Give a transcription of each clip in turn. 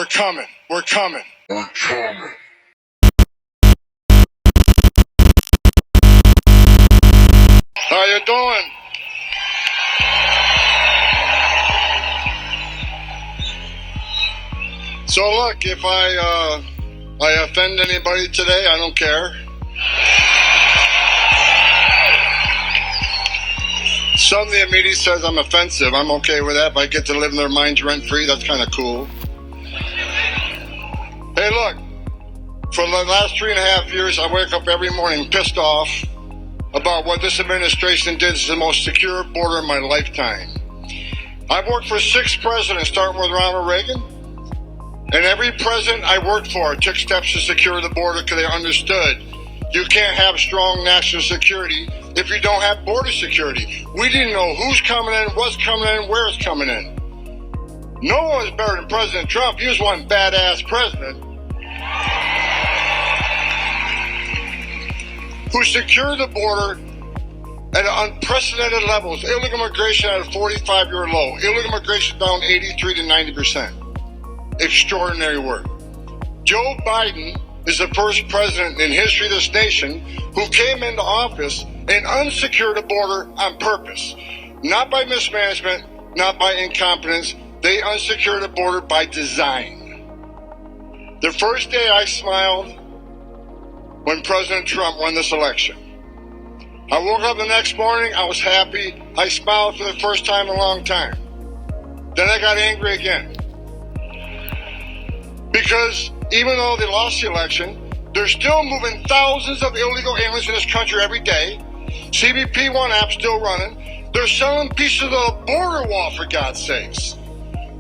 We're coming. We're coming. We're coming. How you doing? So look, if I offend anybody today, I don't care. Some of the media says I'm offensive. I'm okay with that. If I get to live in their minds rent-free, that's kind of cool. Hey, look, for the last 3.5 years, I wake up every morning pissed off about what this administration did to the most secure border in my lifetime. I've worked for 6 presidents, starting with Ronald Reagan. And every president I worked for took steps to secure the border because they understood you can't have strong national security if you don't have border security. We didn't know who's coming in, what's coming in, where it's coming in. No one was better than President Trump. He was one badass president who secured the border at unprecedented levels. Illegal immigration at a 45-year low. Illegal immigration down 83 to 90%. Extraordinary work. Joe Biden is the first president in history of this nation who came into office and unsecured the border on purpose. Not by mismanagement, not by incompetence. They unsecured the border by design. The first day I smiled when President Trump won this election. I woke up the next morning, I was happy. I smiled for the first time in a long time. Then I got angry again. Because even though they lost the election, they're still moving thousands of illegal aliens in this country every day. CBP One app still running. They're selling pieces of the border wall, for God's sakes,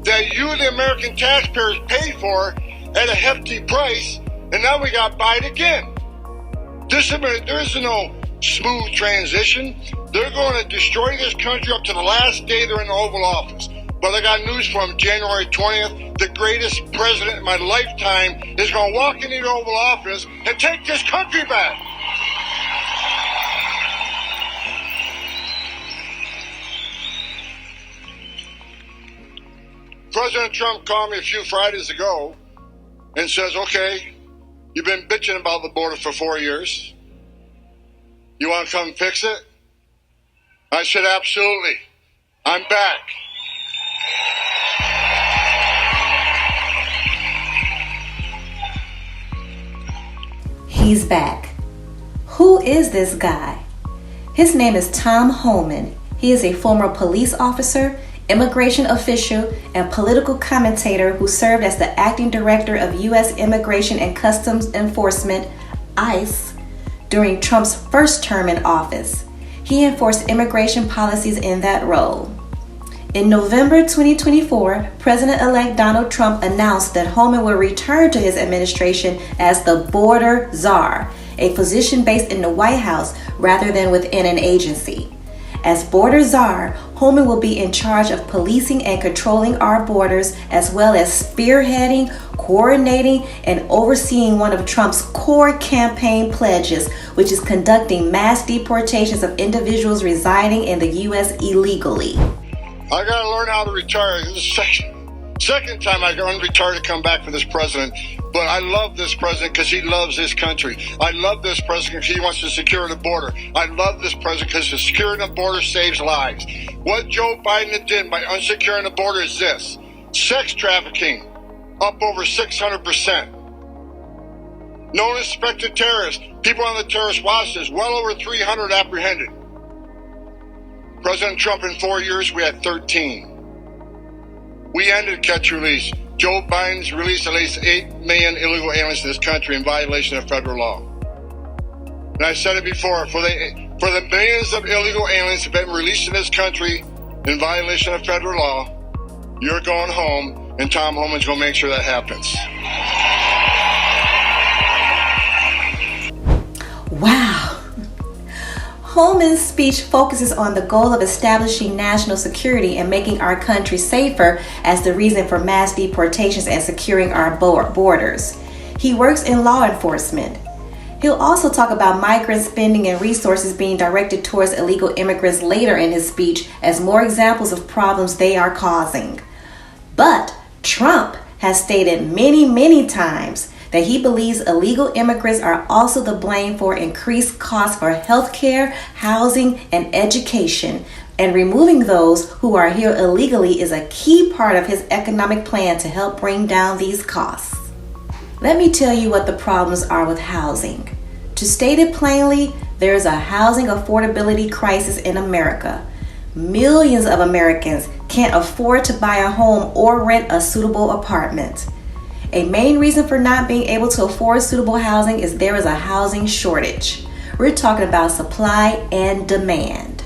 that you, the American taxpayers, paid for at a hefty price, and now we got Biden again. There is no smooth transition. They're going to destroy this country up to the last day they're in the Oval Office. But I got news from January 20th. The greatest president in my lifetime is going to walk into the Oval Office and take this country back. President Trump called me a few Fridays ago and says, okay, you've been bitching about the border for 4 years. You want to come fix it? I said, absolutely. I'm back. He's back. Who is this guy? His name is Tom Homan. He is a former police officer, immigration official, and political commentator who served as the acting director of U.S. Immigration and Customs Enforcement, ICE, during Trump's first term in office. He enforced immigration policies in that role. In November 2024, President-elect Donald Trump announced that Homan will return to his administration as the Border Czar, a position based in the White House rather than within an agency. As Border Czar, Homan will be in charge of policing and controlling our borders, as well as spearheading, coordinating, and overseeing one of Trump's core campaign pledges, which is conducting mass deportations of individuals residing in the U.S. illegally. I got to learn how to retire. This is the second time I got unretired to come back for this president. But I love this president because he loves this country. I love this president because he wants to secure the border. I love this president because securing the border saves lives. What Joe Biden did by unsecuring the border is this. Sex trafficking, up over 600%. Known as suspected terrorists, people on the terrorist watch list, well over 300 apprehended. President Trump, in 4 years, we had 13. We ended catch-release. Joe Biden's released at least 8 million illegal aliens in this country in violation of federal law. And I said it before, for the millions of illegal aliens that have been released in this country in violation of federal law, you're going home, and Tom Homan's going to make sure that happens. Wow. Homan's speech focuses on the goal of establishing national security and making our country safer as the reason for mass deportations and securing our borders. He works in law enforcement. He'll also talk about migrant spending and resources being directed towards illegal immigrants later in his speech as more examples of problems they are causing. But Trump has stated many times that he believes illegal immigrants are also to blame for increased costs for healthcare, housing, and education. And removing those who are here illegally is a key part of his economic plan to help bring down these costs. Let me tell you what the problems are with housing. To state it plainly, there is a housing affordability crisis in America. Millions of Americans can't afford to buy a home or rent a suitable apartment. A main reason for not being able to afford suitable housing is there is a housing shortage. We're talking about supply and demand.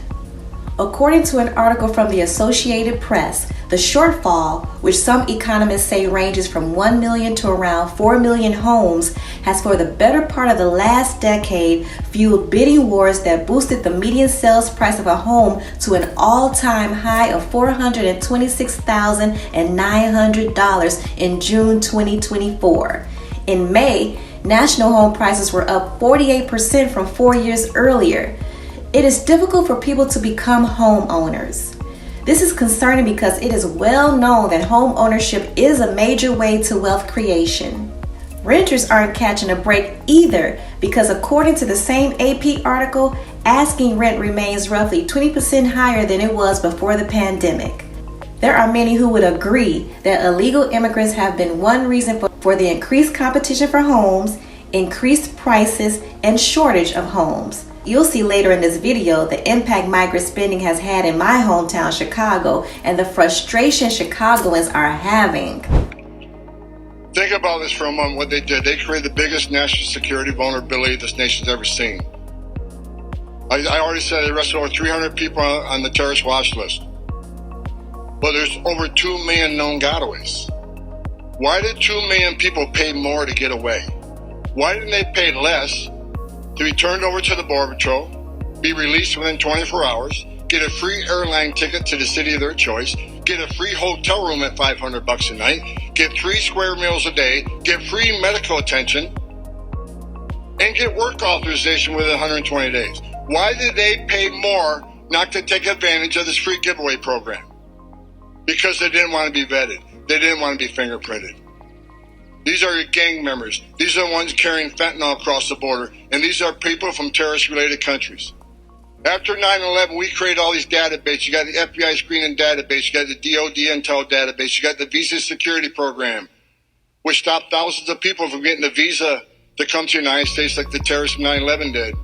According to an article from the Associated Press, the shortfall, which some economists say ranges from 1 million to around 4 million homes, has for the better part of the last decade fueled bidding wars that boosted the median sales price of a home to an all-time high of $426,900 in June 2024. In May, national home prices were up 48% from 4 years earlier. It is difficult for people to become homeowners. This is concerning because it is well known that home ownership is a major way to wealth creation. Renters aren't catching a break either because according to the same AP article, asking rent remains roughly 20% higher than it was before the pandemic. There are many who would agree that illegal immigrants have been one reason for the increased competition for homes, increased prices, and shortage of homes. You'll see later in this video the impact migrant spending has had in my hometown, Chicago, and the frustration Chicagoans are having. Think about this for a moment, what they did. They created the biggest national security vulnerability this nation's ever seen. I already said they arrested over 300 people on the terrorist watch list. But there's over 2 million known gotaways. Why did 2 million people pay more to get away? Why didn't they pay less to be turned over to the Border Patrol, be released within 24 hours, get a free airline ticket to the city of their choice, get a free hotel room at $500 a night, get 3 square meals a day, get free medical attention, and get work authorization within 120 days? Why did they pay more not to take advantage of this free giveaway program? Because they didn't want to be vetted. They didn't want to be fingerprinted. These are your gang members. These are the ones carrying fentanyl across the border. And these are people from terrorist-related countries. After 9/11, we created all these databases. You got the FBI screening database. You got the DOD intel database. You got the visa security program, which stopped thousands of people from getting a visa to come to the United States like the terrorists from 9/11 did.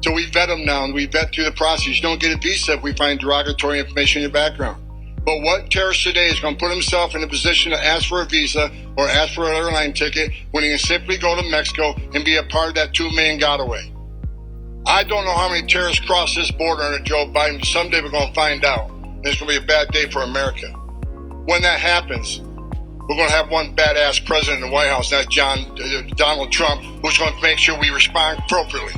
So we vet them now, and we vet through the process. You don't get a visa if we find derogatory information in your background. But what terrorist today is going to put himself in a position to ask for a visa or ask for an airline ticket when he can simply go to Mexico and be a part of that 2 million gotaway? I don't know how many terrorists cross this border under Joe Biden, but someday we're going to find out. And it's going to be a bad day for America. When that happens, we're going to have one badass president in the White House, that's Donald Trump, who's going to make sure we respond appropriately.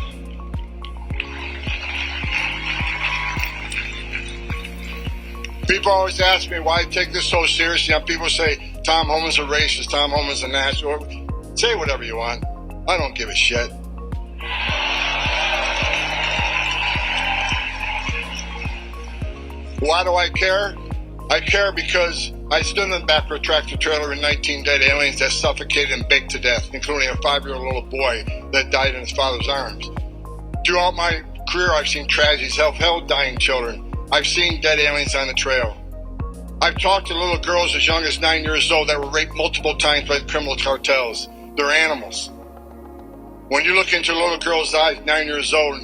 People always ask me why I take this so seriously. People say, Tom Homan's a racist, Tom Homan's a national. Say whatever you want. I don't give a shit. Why do I care? I care because I stood in the back of a tractor trailer with 19 dead aliens that suffocated and baked to death, including a 5-year-old little boy that died in his father's arms. Throughout my career, I've seen tragedies, held dying children. I've seen dead aliens on the trail. I've talked to little girls as young as 9 years old that were raped multiple times by the criminal cartels. They're animals. When you look into a little girl's eyes, 9 years old,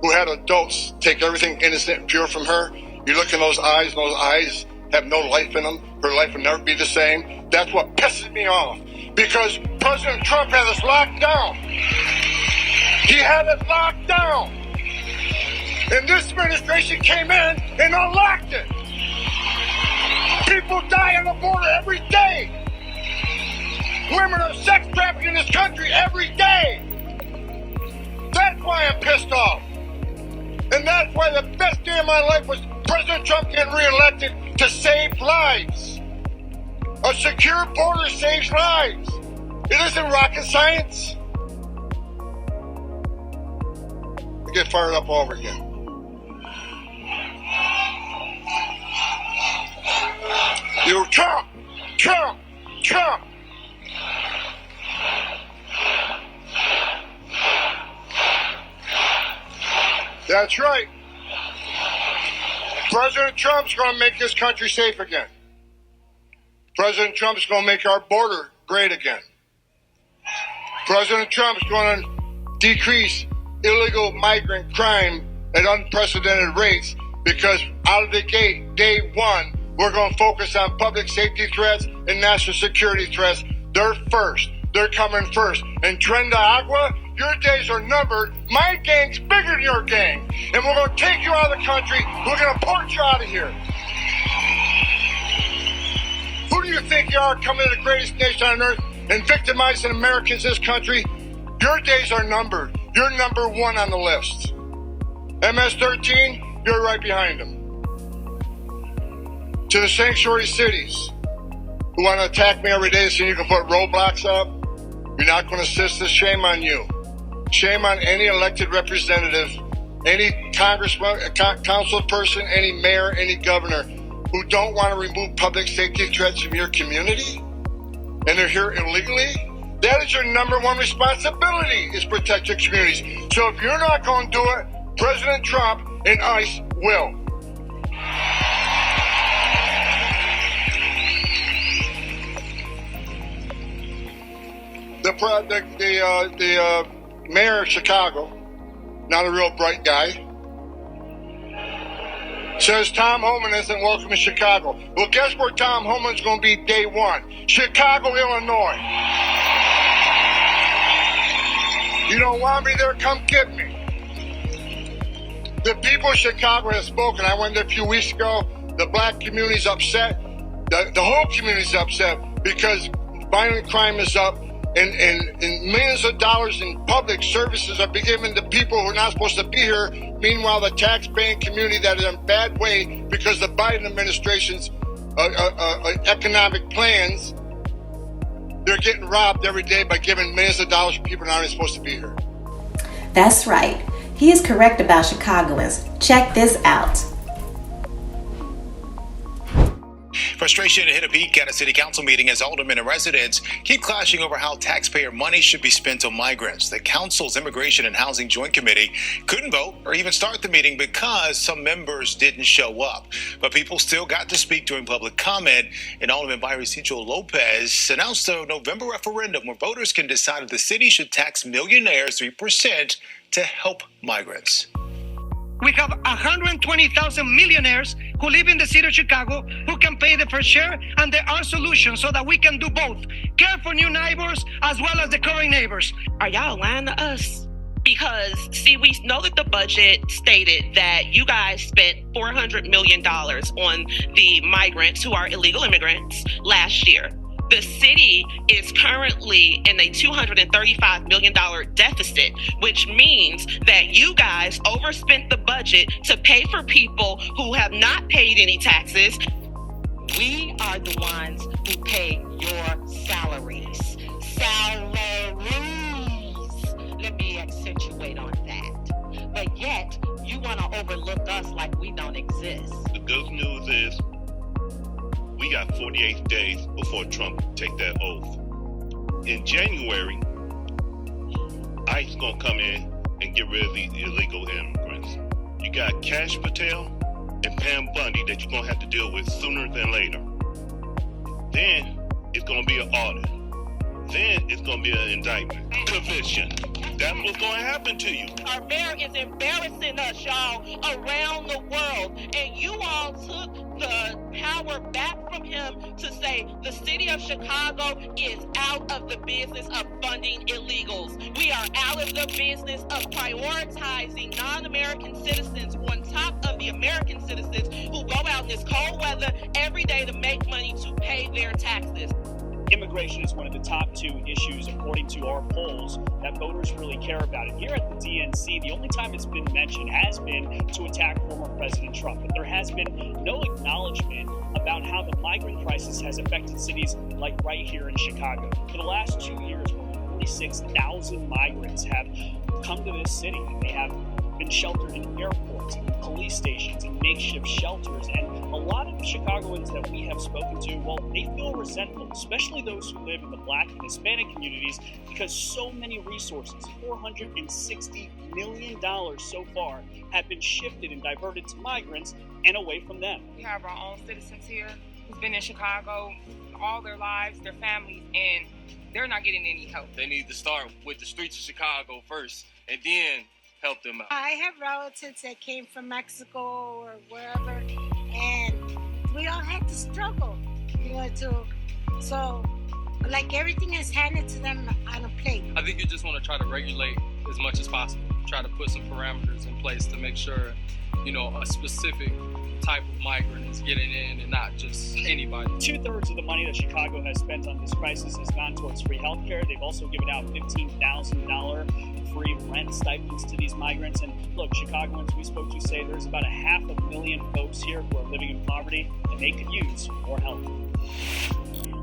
who had adults take everything innocent and pure from her, you look in those eyes, and those eyes have no life in them. Her life will never be the same. That's what pisses me off. Because President Trump had us locked down. He had us locked down. And this administration came in and unlocked it. People die on the border every day. Women are sex trafficked in this country every day. That's why I'm pissed off. And that's why the best day of my life was President Trump getting reelected to save lives. A secure border saves lives. It isn't rocket science. I get fired up all over again. You Trump, Trump, Trump. That's right. President Trump's going to make this country safe again. President Trump's going to make our border great again. President Trump's going to decrease illegal migrant crime at unprecedented rates because out of the gate, day one, we're going to focus on public safety threats and national security threats. They're first. They're coming first. And Trenda Agua, your days are numbered. My gang's bigger than your gang. And we're going to take you out of the country. We're going to port you out of here. Who do you think you are, coming to the greatest nation on earth and victimizing Americans in this country? Your days are numbered. You're number one on the list. MS-13, you're right behind them. To the sanctuary cities who want to attack me every day so you can put roadblocks up, you're not going to assist us. Shame on you. Shame on any elected representative, any congressman, council person, any mayor, any governor who don't want to remove public safety threats from your community and they're here illegally. That is your number one responsibility, is protect your communities. So if you're not going to do it, President Trump and ICE will. The mayor of Chicago, not a real bright guy, says Tom Homan isn't welcome in Chicago. Well, guess where Tom Homan's going to be day one? Chicago, Illinois. You don't want me there? Come get me. The people of Chicago have spoken. I went there a few weeks ago. The black community's upset. The whole community's upset because violent crime is up. And millions of dollars in public services are being given to people who are not supposed to be here. Meanwhile, the tax-paying community that is in a bad way because the Biden administration's economic plans, they're getting robbed every day by giving millions of dollars to people who aren't supposed to be here. That's right. He is correct about Chicagoans. Check this out. Frustration hit a peak at a city council meeting as aldermen and residents keep clashing over how taxpayer money should be spent on migrants. The council's Immigration and Housing Joint Committee couldn't vote or even start the meeting because some members didn't show up. But people still got to speak during public comment, and Alderman Vicencio Lopez announced a November referendum where voters can decide if the city should tax millionaires 3% to help migrants. We have 120,000 millionaires who live in the city of Chicago who can pay the fair share, and there are solutions so that we can do both. Care for new neighbors as well as the current neighbors. Are y'all lying to us? Because, see, we know that the budget stated that you guys spent $400 million on the migrants who are illegal immigrants last year. The city is currently in a $235 million deficit, which means that you guys overspent the budget to pay for people who have not paid any taxes. We are the ones who pay your salaries. Salaries. Let me accentuate on that. But yet, you want to overlook us like we don't exist. The good news is, we got 48 days before Trump take that oath. In January, ICE gonna come in and get rid of the illegal immigrants. You got Cash Patel and Pam Bundy that you're gonna have to deal with sooner than later. Then it's gonna be an audit. Then it's gonna be an indictment. Conviction. That's what's gonna happen to you. Our mayor is embarrassing us, y'all, around the world. And you all took the power back from him to say the city of Chicago is out of the business of funding illegals. We are out of the business of prioritizing non-American citizens on top of the American citizens who go out in this cold weather every day to make money to pay their taxes. Immigration is one of the top two issues, according to our polls, that voters really care about. And here at the DNC, the only time it's been mentioned has been to attack former President Trump. But there has been no acknowledgement about how the migrant crisis has affected cities like right here in Chicago. For the last 2 years, more than 46,000 migrants have come to this city. They have been sheltered in airports, and police stations, and makeshift shelters. And a lot of Chicagoans that we have spoken to, well, they feel resentful, especially those who live in the Black and Hispanic communities, because so many resources, $460 million so far, have been shifted and diverted to migrants and away from them. We have our own citizens here who's been in Chicago all their lives, their families, and they're not getting any help. They need to start with the streets of Chicago first and then help them out. I have relatives that came from Mexico or wherever, and we all had to struggle, so like everything is handed to them on a plate. I think you just want to try to regulate as much as possible. Try to put some parameters in place to make sure, a specific type of migrant is getting in and not just anybody. 2/3 of the money that Chicago has spent on this crisis has gone towards free healthcare. They've also given out $15,000 free rent stipends to these migrants. And look, Chicagoans we spoke to say there's about 500,000 folks here who are living in poverty and they could use more help.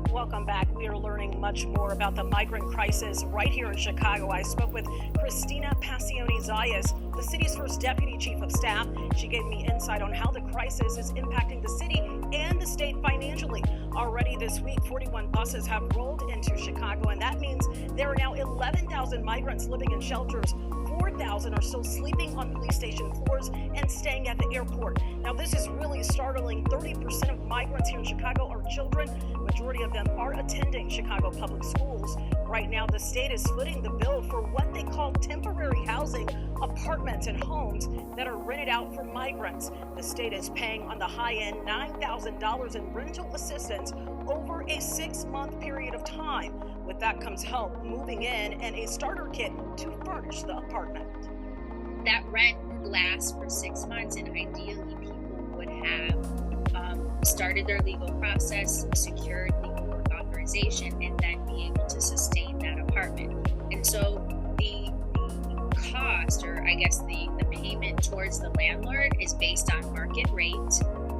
Welcome back. We are learning much more about the migrant crisis right here in Chicago. I spoke with Christina Passione-Zayas, the city's first deputy chief of staff. She gave me insight on how the crisis is impacting the city and the state financially. Already this week, 41 buses have rolled into Chicago, and that means there are now 11,000 migrants living in shelters. 4,000 are still sleeping on police station floors and staying at the airport. Now, this is really startling. 30% of migrants here in Chicago are children. Majority of them are attending Chicago public schools. Right now, the state is footing the bill for what they call temporary housing, apartments and homes that are rented out for migrants. The state is paying on the high end $9,000 in rental assistance over a 6-month period of time. With that comes help moving in and a starter kit to furnish the apartment. That rent would last for 6 months, and ideally people would have started their legal process, secured legal work authorization, and then be able to sustain that apartment. And so the cost, or I guess the payment towards the landlord, is based on market rate.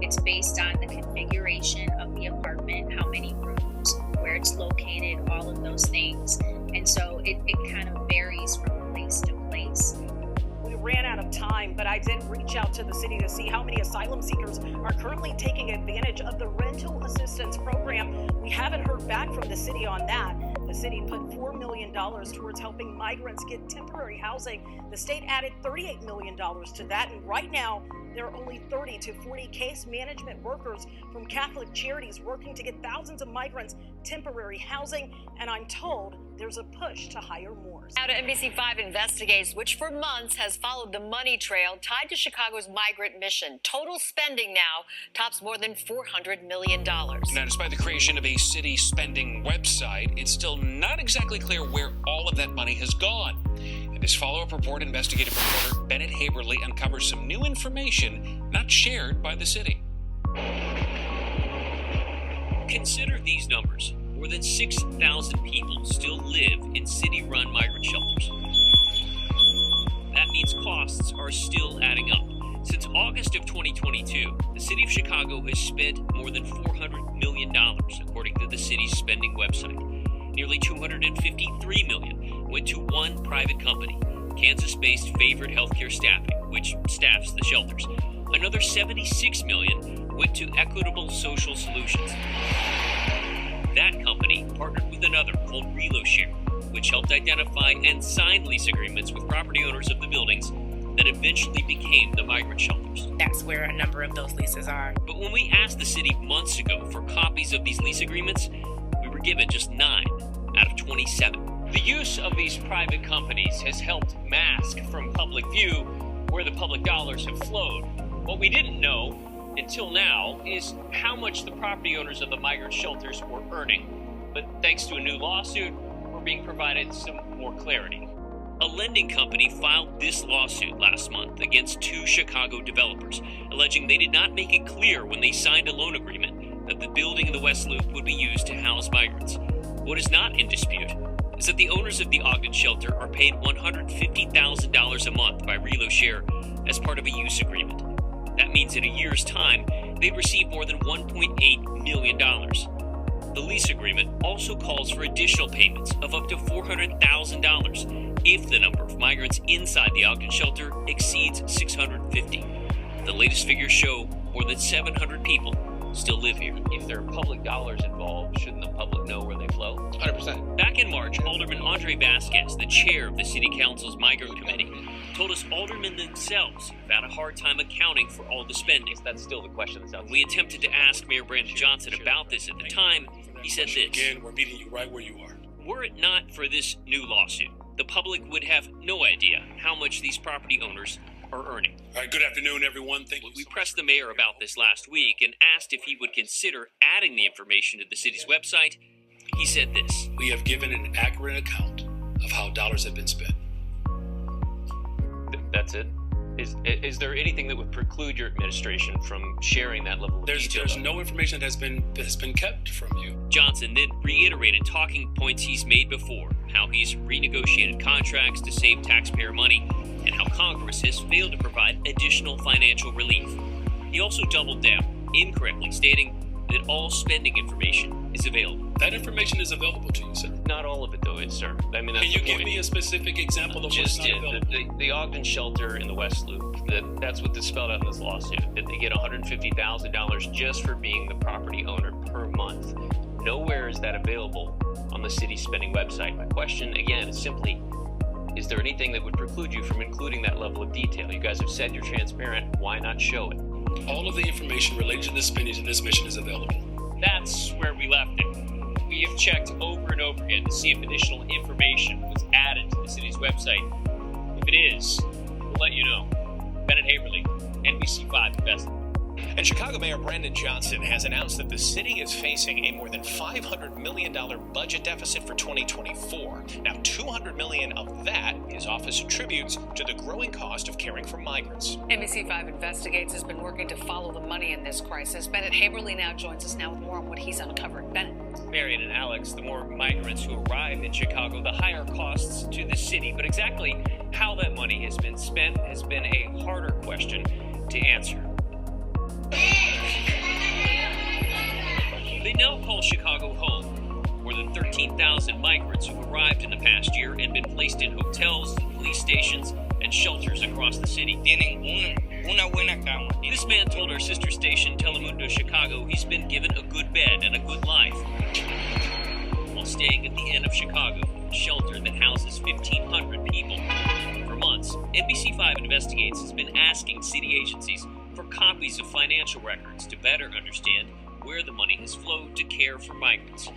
It's based on the configuration of the apartment, how many rooms, where it's located, all of those things. And so it kind of varies from place to place. We ran out of time, but I did reach out to the city to see how many asylum seekers are currently taking advantage of the rental assistance program. We haven't heard back from the city on that. The city put $4 million towards helping migrants get temporary housing. The state added $38 million to that, and right now, there are only 30 to 40 case management workers from Catholic Charities working to get thousands of migrants temporary housing, and I'm told there's a push to hire more. Now to NBC5 investigates, which for months has followed the money trail tied to Chicago's migrant mission. Total spending now tops more than $400 million. Now, despite the creation of a city spending website, it's still not exactly clear where all of that money has gone. In this follow-up report, investigative reporter Bennett Haberly uncovers some new information not shared by the city. Consider these numbers. More than 6,000 people still live in city-run migrant shelters. That means costs are still adding up. Since August of 2022, the city of Chicago has spent more than $400 million, according to the city's spending website. Nearly $253 million went to one private company, Kansas-based Favored Healthcare Staffing, which staffs the shelters. Another $76 million went to Equitable Social Solutions. That company partnered with another called ReloShare, which helped identify and sign lease agreements with property owners of the buildings that eventually became the migrant shelters. That's where a number of those leases are. But when we asked the city months ago for copies of these lease agreements, we were given just 9 out of 27. The use of these private companies has helped mask from public view where the public dollars have flowed. What we didn't know until now is how much the property owners of the migrant shelters were earning. But thanks to a new lawsuit, we're being provided some more clarity. A lending company filed this lawsuit last month against 2 Chicago developers, alleging they did not make it clear when they signed a loan agreement that the building in the West Loop would be used to house migrants. What is not in dispute is that the owners of the Ogden shelter are paid $150,000 a month by ReloShare as part of a use agreement. That means in a year's time, they'd receive more than $1.8 million. The lease agreement also calls for additional payments of up to $400,000 if the number of migrants inside the Ogden shelter exceeds 650. The latest figures show more than 700 people still live here. If there are public dollars involved, shouldn't the public know where they flow? 100%. Back in March, Alderman Andre Vasquez, the chair of the City Council's Migrant Committee, told us aldermen themselves have had a hard time accounting for all the spending. That's still the question that's out there. We attempted to ask Mayor Brandon Johnson about this at the time. He said this. Again, we're meeting you right where you are. Were it not for this new lawsuit, the public would have no idea how much these property owners are earning. All right, good afternoon, everyone. Thank you. We pressed the mayor about this last week and asked if he would consider adding the information to the city's website. He said this. We have given an accurate account of how dollars have been spent. That's it? Is there anything that would preclude your administration from sharing that level of detail? There's no information that has been kept from you. Johnson then reiterated talking points he's made before, how he's renegotiated contracts to save taxpayer money, and how Congress has failed to provide additional financial relief. He also doubled down, incorrectly stating that all spending information is available. That information is available to you, sir. Not all of it, though, is, sir. I mean, that's Can you give me a specific example of what's not available? The Ogden shelter in the West Loop, that's what is spelled out in this lawsuit, that they get $150,000 just for being the property owner per month. Nowhere is that available on the city's spending website. My question, again, is simply, is there anything that would preclude you from including that level of detail? You guys have said you're transparent. Why not show it? All of the information related to the spending of this mission is available. That's where we left it. We have checked over and over again to see if additional information was added to the city's website. If it is, we'll let you know. Bennett Haverly, NBC5 Investment. And Chicago Mayor Brandon Johnson has announced that the city is facing a more than $500 million budget deficit for 2024. Now, $200 million of that his office attributes to the growing cost of caring for migrants. NBC5 Investigates has been working to follow the money in this crisis. Bennett Haverly now joins us now with more on what he's uncovered. Bennett. Marion and Alex, the more migrants who arrive in Chicago, the higher costs to the city. But exactly how that money has been spent has been a harder question to answer. They now call Chicago home. More than 13,000 migrants who've arrived in the past year and been placed in hotels, police stations, and shelters across the city. This man told our sister station Telemundo Chicago he's been given a good bed and a good life while staying at the Inn of Chicago, a shelter that houses 1,500 people. For months, NBC5 Investigates has been asking city agencies for copies of financial records to better understand where the money has flowed to care for migrants.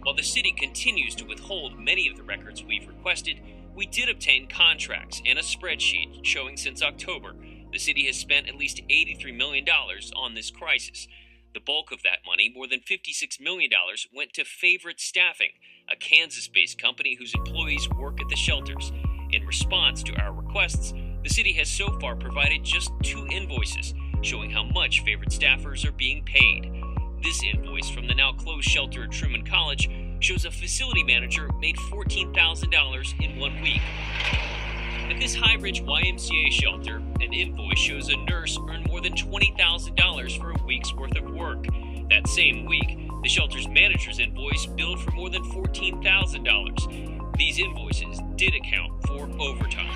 While the city continues to withhold many of the records we've requested, we did obtain contracts and a spreadsheet showing since October the city has spent at least $83 million on this crisis. The bulk of that money, more than $56 million, went to Favorite Staffing, a Kansas-based company whose employees work at the shelters. In response to our requests, the city has so far provided just 2 invoices showing how much Favorite staffers are being paid. This invoice from the now closed shelter at Truman College shows a facility manager made $14,000 in 1 week. At this High Ridge YMCA shelter, an invoice shows a nurse earned more than $20,000 for a week's worth of work. That same week, the shelter's manager's invoice billed for more than $14,000. These invoices did account for overtime.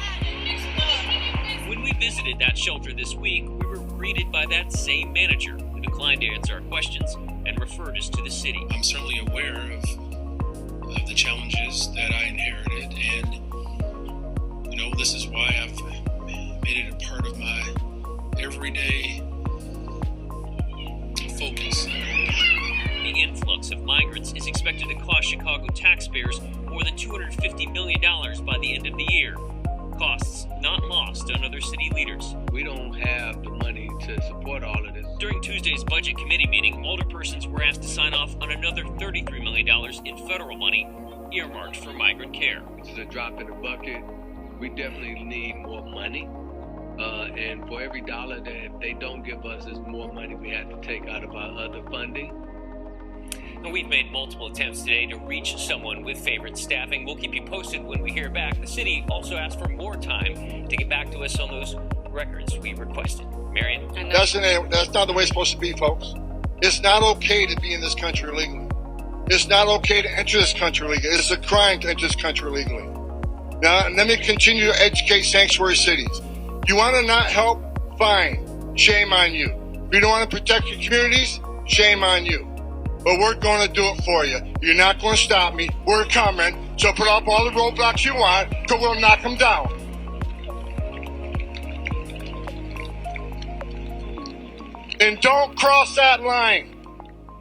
When we visited that shelter this week, we were greeted by that same manager who declined to answer our questions and referred us to the city. I'm certainly aware of the challenges that I inherited, and this is why I've made it a part of my everyday focus. The influx of migrants is expected to cost Chicago taxpayers more than $250 million by the end of the year. Costs not lost on other city leaders. We don't have the money to support all of this. During Tuesday's budget committee meeting, alderpersons were asked to sign off on another $33 million in federal money earmarked for migrant care. This is a drop in the bucket. We definitely need more money. And for every dollar that they don't give us, is more money we have to take out of our other funding. And we've made multiple attempts today to reach someone with Favorite Staffing. We'll keep you posted when we hear back. The city also asked for more time to get back to us on those records we requested. Marion? That's not the way it's supposed to be, folks. It's not okay to be in this country illegally. It's not okay to enter this country illegally. It's a crime to enter this country illegally. Now, let me continue to educate sanctuary cities. You want to not help? Fine. Shame on you. If you don't want to protect your communities, shame on you. But we're going to do it for you. You're not going to stop me. We're coming. So put up all the roadblocks you want, because we'll knock them down. And don't cross that line.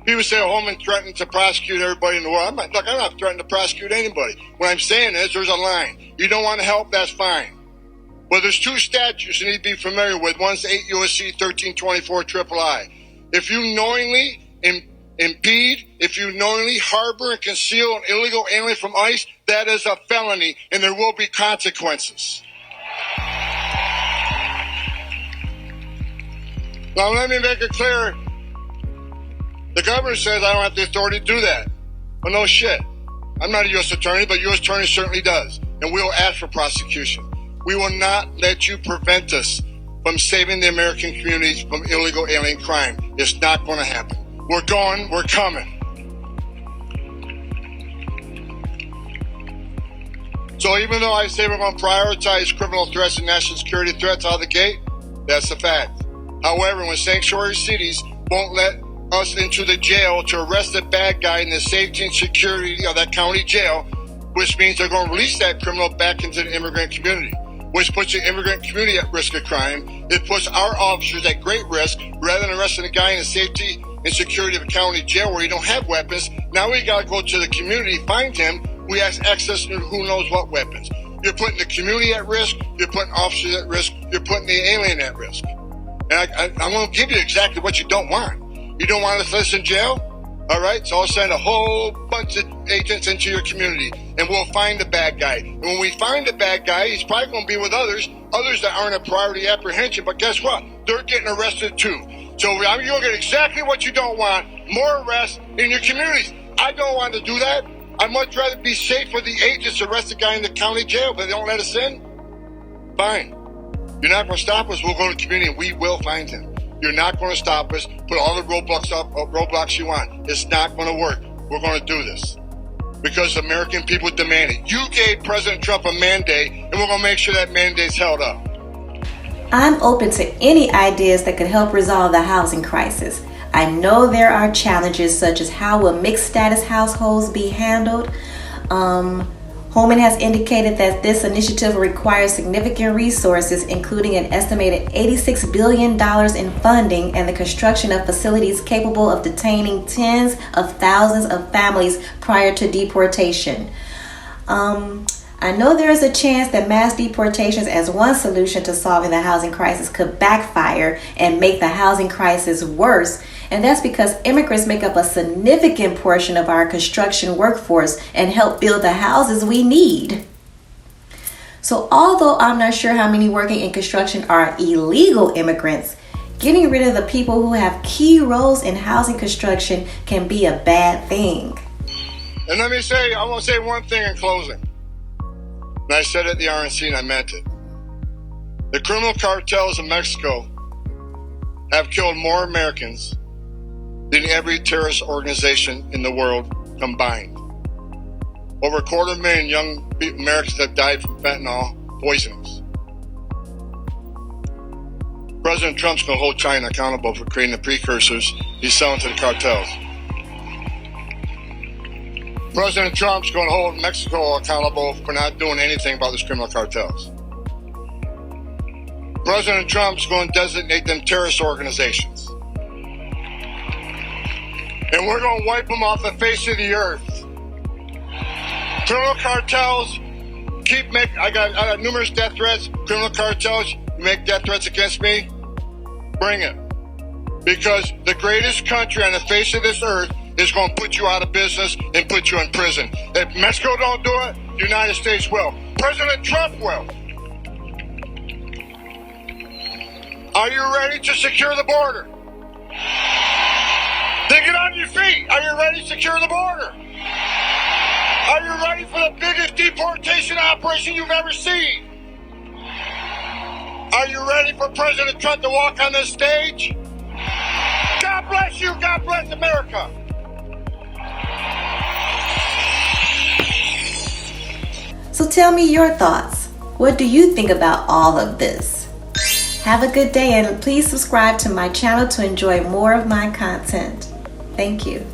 People say, Homan threatened to prosecute everybody in the world. I'm not threatening to prosecute anybody. What I'm saying is there's a line. You don't want to help, that's fine. Well, there's two statutes you need to be familiar with. One's 8 U.S.C. 1324 III. If you knowingly impede, if you knowingly harbor and conceal an illegal alien from ICE, that is a felony, and there will be consequences. Now, let me make it clear. The governor says I don't have the authority to do that. Well, no shit. I'm not a U.S. attorney, but U.S. attorney certainly does. And we will ask for prosecution. We will not let you prevent us from saving the American communities from illegal alien crime. It's not going to happen. We're going, we're coming. So even though I say we're going to prioritize criminal threats and national security threats out of the gate, that's a fact. However, when sanctuary cities won't let us into the jail to arrest the bad guy in the safety and security of that county jail, which means they're going to release that criminal back into the immigrant community, which puts the immigrant community at risk of crime. It puts our officers at great risk. Rather than arresting a guy in the safety and security of a county jail where you don't have weapons, now we got to go to the community, find him. We have access to who knows what weapons. You're putting the community at risk. You're putting officers at risk. You're putting the alien at risk. And I'm going to give you exactly what you don't want. You don't want us in jail? All right, so I'll send a whole bunch of agents into your community, and we'll find the bad guy. And when we find the bad guy, he's probably going to be with others that aren't a priority apprehension. But guess what? They're getting arrested too. So you're going to get exactly what you don't want, more arrests in your communities. I don't want to do that. I'd much rather be safe for the agents to arrest the guy in the county jail, but they don't let us in. Fine. You're not going to stop us. We'll go to the community, and we will find him. You're not going to stop us. Put all the roadblocks you want. It's not going to work. We're going to do this because the American people demand it. You gave President Trump a mandate, and we're going to make sure that mandate's held up. I'm open to any ideas that could help resolve the housing crisis. I know there are challenges such as how will mixed status households be handled. Homan has indicated that this initiative will require significant resources, including an estimated $86 billion in funding and the construction of facilities capable of detaining tens of thousands of families prior to deportation. I know there is a chance that mass deportations as one solution to solving the housing crisis could backfire and make the housing crisis worse. And that's because immigrants make up a significant portion of our construction workforce and help build the houses we need. So although I'm not sure how many working in construction are illegal immigrants, getting rid of the people who have key roles in housing construction can be a bad thing. And let me say, I want to say one thing in closing. And I said it at the RNC and I meant it. The criminal cartels in Mexico have killed more Americans than every terrorist organization in the world combined. Over 250,000 young Americans have died from fentanyl poisonings. President Trump's going to hold China accountable for creating the precursors he's selling to the cartels. President Trump's going to hold Mexico accountable for not doing anything about these criminal cartels. President Trump's going to designate them terrorist organizations. And we're going to wipe them off the face of the earth. Criminal cartels I got numerous death threats. Criminal cartels make death threats against me. Bring it. Because the greatest country on the face of this earth is going to put you out of business and put you in prison. If Mexico don't do it, the United States will. President Trump will. Are you ready to secure the border? Then get on your feet. Are you ready to secure the border? Are you ready for the biggest deportation operation you've ever seen? Are you ready for President Trump to walk on this stage? God bless you. God bless America. So tell me your thoughts. What do you think about all of this? Have a good day and please subscribe to my channel to enjoy more of my content. Thank you.